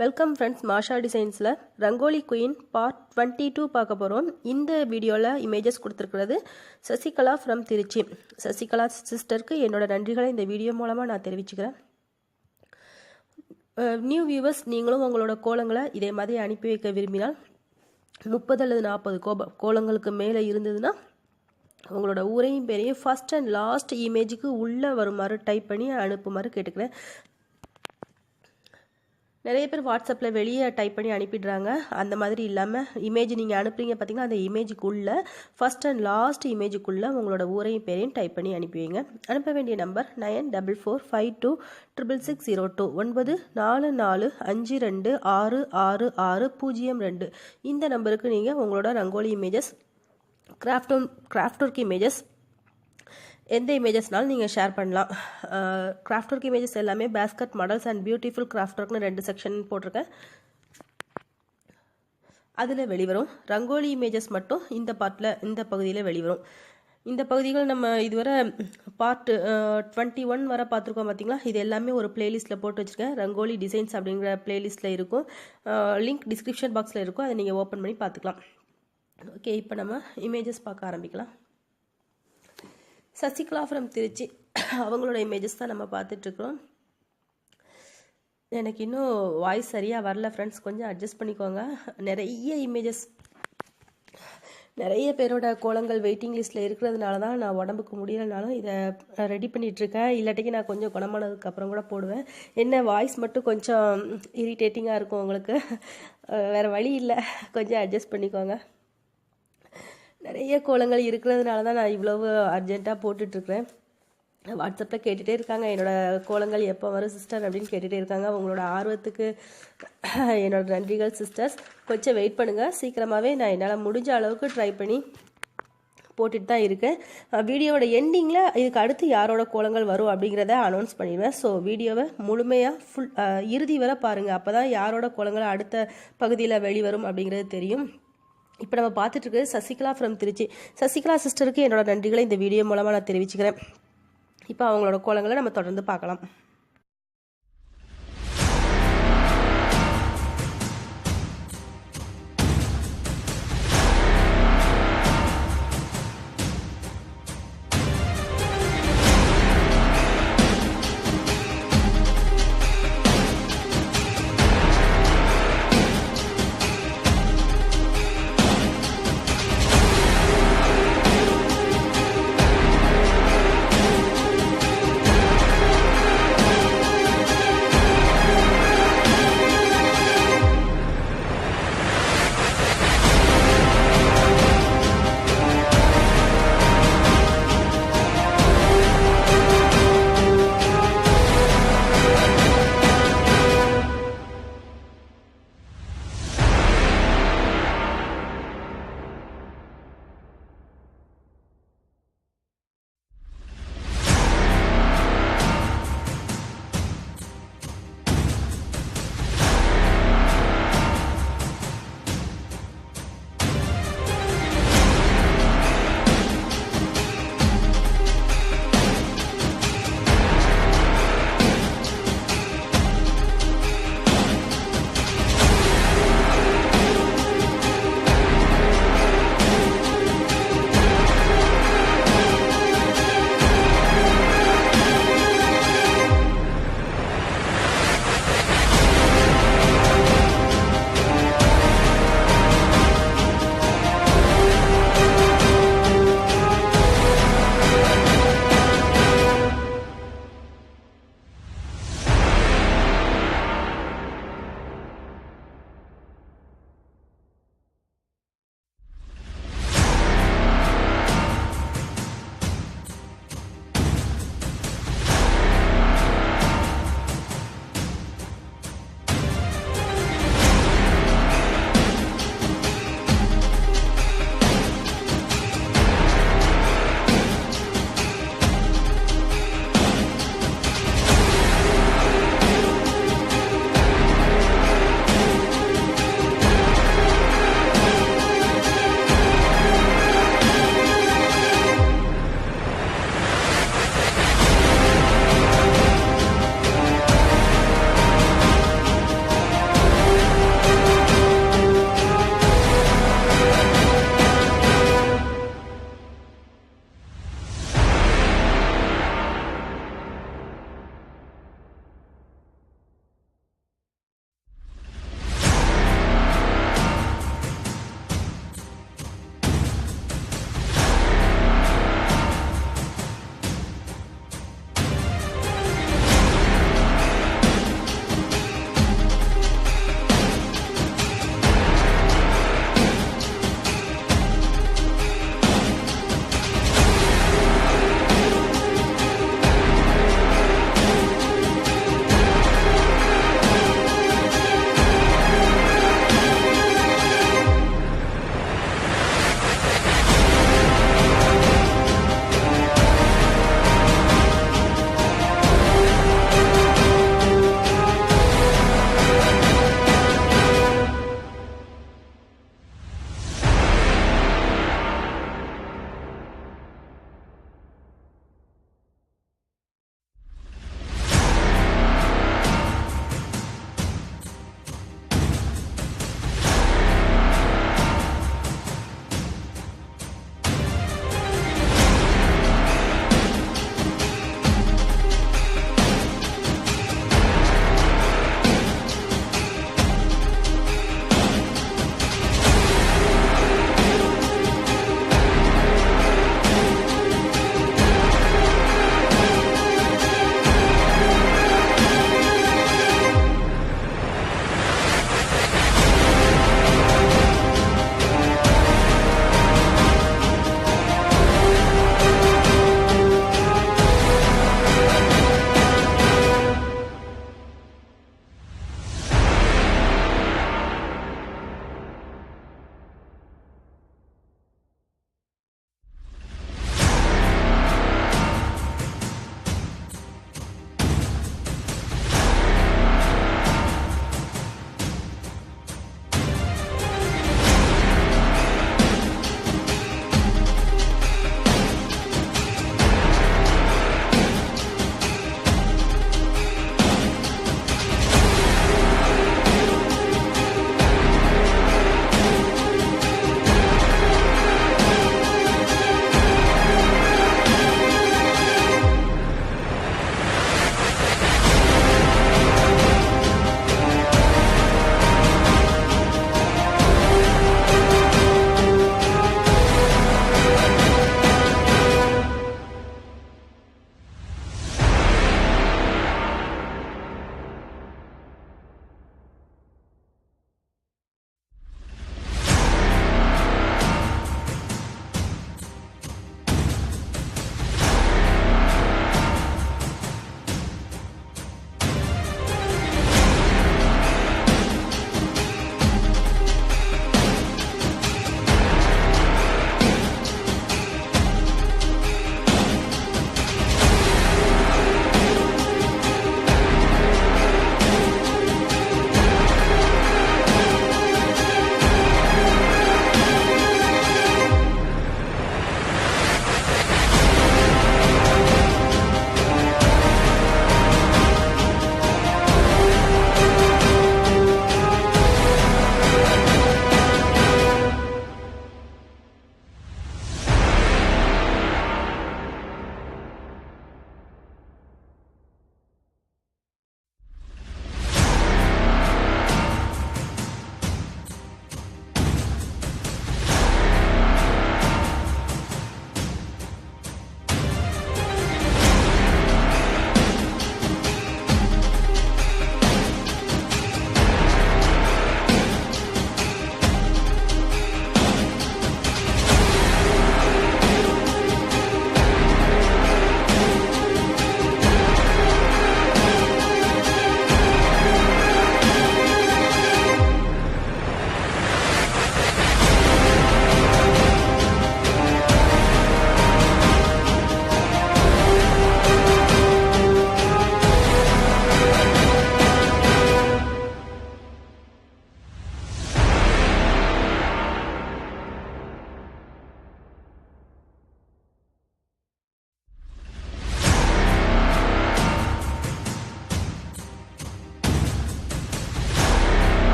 Welcome friends, மாஷா டிசைன்ஸில் rangoli queen part 22 பார்க்க போகிறோம். இந்த வீடியோவில் இமேஜஸ் கொடுத்துருக்கிறது சசிகலா ஃப்ரம் திருச்சி. சசிகலா சிஸ்டருக்கு என்னோட நன்றிகளை இந்த வீடியோ மூலமாக நான் தெரிவிச்சுக்கிறேன். நியூ வியூவர்ஸ், நீங்களும் உங்களோட கோலங்களை இதே மாதிரி அனுப்பி வைக்க விரும்பினால் 30 அல்லது 40 கோலங்களுக்கு மேலே இருந்ததுன்னா உங்களோட ஊரையும் பேரையும் ஃபஸ்ட் அண்ட் லாஸ்ட் இமேஜுக்கு உள்ளே வருமாறு டைப் பண்ணி அனுப்புமாறு கேட்டுக்கிறேன். நிறைய பேர் வாட்ஸ்அப்பில் வெளியே டைப் பண்ணி அனுப்பிடுறாங்க. அந்த மாதிரி இல்லாமல் இமேஜ் நீங்கள் அனுப்புறீங்க பார்த்தீங்கன்னா, அந்த இமேஜுக்குள்ளே ஃபஸ்ட் அண்ட் லாஸ்ட் இமேஜுக்குள்ளே உங்களோட ஊரையும் பேரையும் டைப் பண்ணி அனுப்பி வைங்க. அனுப்ப வேண்டிய நம்பர் 9445266602 9445266602. இந்த நம்பருக்கு நீங்கள் உங்களோட rangoli images, craft work images, எந்த இமேஜஸ்னாலும் நீங்கள் ஷேர் பண்ணலாம். கிராஃப்ட் ஒர்க் இமேஜஸ் எல்லாமே basket models and beautiful craft ஒர்க்னு 2 செக்ஷன் போட்டிருக்கேன். அதில் வெளிவரும். ரங்கோலி இமேஜஸ் மட்டும் இந்த பகுதியில் வெளிவரும். இந்த பகுதிகள் நம்ம இதுவரை பார்ட் 21 வரை பார்த்துருக்கோம் பார்த்தீங்களா. இது எல்லாமே ஒரு பிளேலிஸ்ட்டில் போட்டு வச்சுருக்கேன். ரங்கோலி டிசைன்ஸ் அப்படிங்கிற பிளேலிஸ்ட்டில் இருக்கும். லிங்க் டிஸ்கிரிப்ஷன் பாக்ஸில் இருக்கும். அதை நீங்கள் ஓப்பன் பண்ணி பார்த்துக்கலாம். ஓகே, இப்போ நம்ம இமேஜஸ் பார்க்க ஆரம்பிக்கலாம். சசிகலா ஃப்ரம் திருச்சி, அவங்களோட இமேஜஸ் தான் நம்ம பார்த்துட்ருக்குறோம். எனக்கு இன்னும் வாய்ஸ் சரியாக வரல ஃப்ரெண்ட்ஸ், கொஞ்சம் அட்ஜஸ்ட் பண்ணிக்கோங்க. நிறைய இமேஜஸ், நிறைய பேரோட கோலங்கள் வெயிட்டிங் லிஸ்ட்டில் இருக்கிறதுனால தான் நான் உடம்புக்கு முடியலைனாலும் இதை ரெடி பண்ணிகிட்ருக்கேன். இல்லாட்டிக்கு நான் கொஞ்சம் குணமானதுக்கப்புறம் கூட போடுவேன். என்ன வாய்ஸ் மட்டும் கொஞ்சம் இரிட்டேட்டிங்காக இருக்கும் உங்களுக்கு, வேறு வழி இல்லை, கொஞ்சம் அட்ஜஸ்ட் பண்ணிக்கோங்க. நிறைய கோலங்கள் இருக்கிறதுனால தான் நான் இவ்வளவு அர்ஜென்ட்டாக போட்டுட்ருக்குறேன். வாட்ஸ்அப்பில் கேட்டுகிட்டே இருக்காங்க, என்னோடய கோலங்கள் எப்போ வரும் சிஸ்டர் அப்படின்னு கேட்டுகிட்டே இருக்காங்க. உங்களோட ஆர்வத்துக்கு என்னோட நன்றிகள் சிஸ்டர்ஸ். கொஞ்சம் வெயிட் பண்ணுங்கள், சீக்கிரமாகவே நான் என்னால் முடிஞ்ச அளவுக்கு ட்ரை பண்ணி போட்டுட்டு தான் இருக்கேன். வீடியோவோட எண்டிங்கில் இதுக்கு அடுத்து யாரோட கோலங்கள் வரும் அப்படிங்கிறத அனௌன்ஸ் பண்ணிடுவேன். ஸோ வீடியோவை முழுமையாக இறுதி வரை பாருங்கள், அப்போ தான் யாரோட கோலங்கள் அடுத்த பகுதியில் வெளிவரும் அப்படிங்கிறது தெரியும். இப்போ நம்ம பார்த்துட்டு இருக்கிறது சசிகலா ஃப்ரம் திருச்சி. சசிகலா சிஸ்டருக்கு என்னோட நன்றிகளை இந்த வீடியோ மூலமாக நான் தெரிவிச்சுக்கிறேன். இப்போ அவங்களோட கோலங்களை நம்ம தொடர்ந்து பார்க்கலாம்.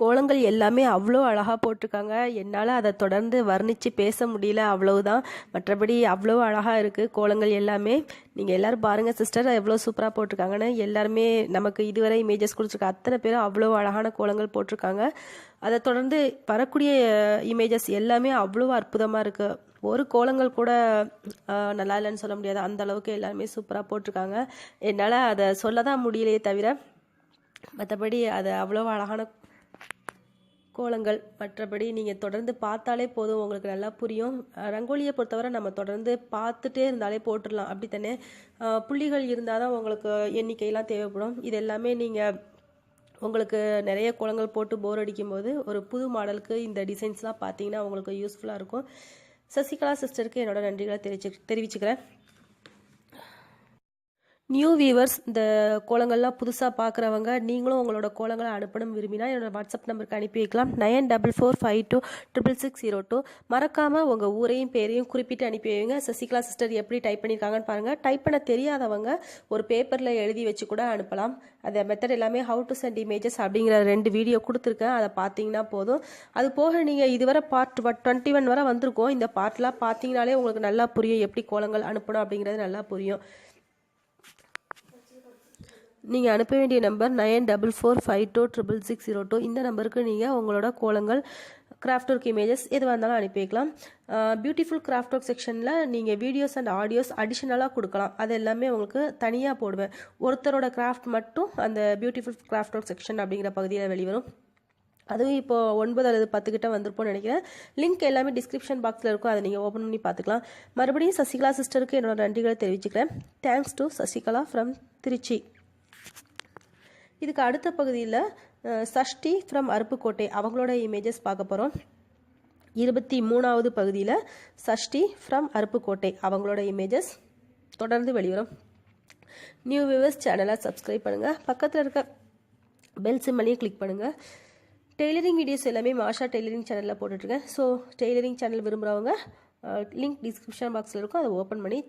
கோலங்கள் எல்லாமே அவ்வளோ அழகாக போட்டிருக்காங்க. என்னால் அதை தொடர்ந்து வர்ணித்து பேச முடியல, அவ்வளவுதான். மற்றபடி அவ்வளோ அழகாக இருக்குது கோலங்கள் எல்லாமே. நீங்கள் எல்லோரும் பாருங்கள் சிஸ்டர் எவ்வளோ சூப்பராக போட்டிருக்காங்கன்னு. எல்லாருமே நமக்கு இதுவரை இமேஜஸ் கொடுத்துருக்க அத்தனை பேரும் அவ்வளோ அழகான கோலங்கள் போட்டிருக்காங்க. அதை தொடர்ந்து வரக்கூடிய இமேஜஸ் எல்லாமே அவ்வளோ அற்புதமாக இருக்குது. ஒரு கோலங்கள் கூட நல்லா இல்லைன்னு சொல்ல முடியாது, அந்த அளவுக்கு எல்லாருமே சூப்பராக போட்டிருக்காங்க. என்னால் அதை சொல்ல தான் முடியலையே தவிர மற்றபடி அது அவ்வளோ அழகான கோலங்கள். மற்றபடி நீங்கள் தொடர்ந்து பார்த்தாலே போதும், உங்களுக்கு நல்லா புரியும். ரங்கோலியை பொறுத்தவரை நம்ம தொடர்ந்து பார்த்துட்டே இருந்தாலே போட்டுடலாம், அப்படி தானே. புள்ளிகள் இருந்தால் தான் உங்களுக்கு எண்ணிக்கையெல்லாம் தேவைப்படும். இது எல்லாமே நீங்கள் உங்களுக்கு நிறைய கோலங்கள் போட்டு போர் அடிக்கும்போது ஒரு புது மாடலுக்கு இந்த டிசைன்ஸ்லாம் பார்த்தீங்கன்னா உங்களுக்கு யூஸ்ஃபுல்லாக இருக்கும். சசிகலா சிஸ்டருக்கு என்னோட நன்றிகளை தெரிவிச்சுக்கிறேன். நியூ வியூவர்ஸ், இந்த கோலங்கள்லாம் புதுசாக பார்க்குறவங்க நீங்களும் உங்களோட கோலங்களை அனுப்பணும் விரும்பினா என்னோடய வாட்ஸ்அப் நம்பருக்கு அனுப்பி வைக்கலாம். 9445266602. மறக்காமல் உங்கள் ஊரையும் பேரையும் குறிப்பிட்டு அனுப்பி வைங்க. சசிகலா சிஸ்டர் எப்படி டைப் பண்ணியிருக்காங்கன்னு பாருங்கள். டைப் பண்ண தெரியாதவங்க ஒரு பேப்பரில் எழுதி வச்சு கூட அனுப்பலாம். அந்த மெத்தட் எல்லாமே ஹவு டு சென்ட் இமேஜஸ் அப்படிங்கிற 2 வீடியோ கொடுத்துருக்கேன், அதை பார்த்தீங்கன்னா போதும். அது போக நீங்கள் இதுவரை பார்ட் 21 வரை வந்திருக்கோம். இந்த பார்ட்லாம் பார்த்தீங்கனாலே உங்களுக்கு நல்லா புரியும், எப்படி கோலங்கள் அனுப்பணும் அப்படிங்கிறது நல்லா புரியும். நீங்கள் அனுப்ப வேண்டிய நம்பர் 9445266602. இந்த நம்பருக்கு நீங்கள் உங்களோட கோலங்கள், கிராஃப்ட் ஒர்க் இமேஜஸ் எதுவாக இருந்தாலும் அனுப்பி வைக்கலாம். பியூட்டிஃபுல் கிராஃப்ட் ஒர்க் செக்ஷனில் நீங்கள் வீடியோஸ் அண்ட் ஆடியோஸ் அடிஷ்னலாக கொடுக்கலாம். அது எல்லாமே உங்களுக்கு தனியாக போடுவேன். ஒருத்தரோட கிராஃப்ட் மட்டும் அந்த பியூட்டிஃபுல் கிராஃப்ட் ஒர்க் செக்ஷன் அப்படிங்கிற பகுதியில் வெளிவரும். அதுவும் இப்போது 9 அல்லது 10 கிட்ட வந்திருப்போம்னு நினைக்கிறேன். லிங்க் எல்லாமே டிஸ்கிரிப்ஷன் பாக்ஸில் இருக்கும், அதை நீங்கள் ஓப்பன் பண்ணி பார்த்துக்கலாம். மறுபடியும் சசிகலா சிஸ்டருக்கு என்னோட நன்றிகளை தெரிவிச்சுக்கிறேன். Thanks to Sasikala from Trichy. இதுக்கு அடுத்த பகுதியில் சஷ்டி ஃப்ரம் அருப்புக்கோட்டை அவங்களோட இமேஜஸ் பார்க்க போகிறோம். 23வது பகுதியில் சஷ்டி ஃப்ரம் அருப்புக்கோட்டை அவங்களோட இமேஜஸ் தொடர்ந்து வெளிவரும். நியூ வியூவர்ஸ் சேனலை சப்ஸ்கிரைப் பண்ணுங்கள், பக்கத்தில் இருக்க பெல் சிம்மலையும் கிளிக் பண்ணுங்கள். டெய்லரிங் வீடியோஸ் எல்லாமே மாஷா டெய்லரிங் சேனலில் போட்டுட்ருக்கேன். ஸோ டெய்லரிங் சேனல் விரும்புகிறவங்க லிங்க் டிஸ்கிரிப்ஷன் பாக்ஸில் இருக்கும், அதை ஓப்பன் பண்ணி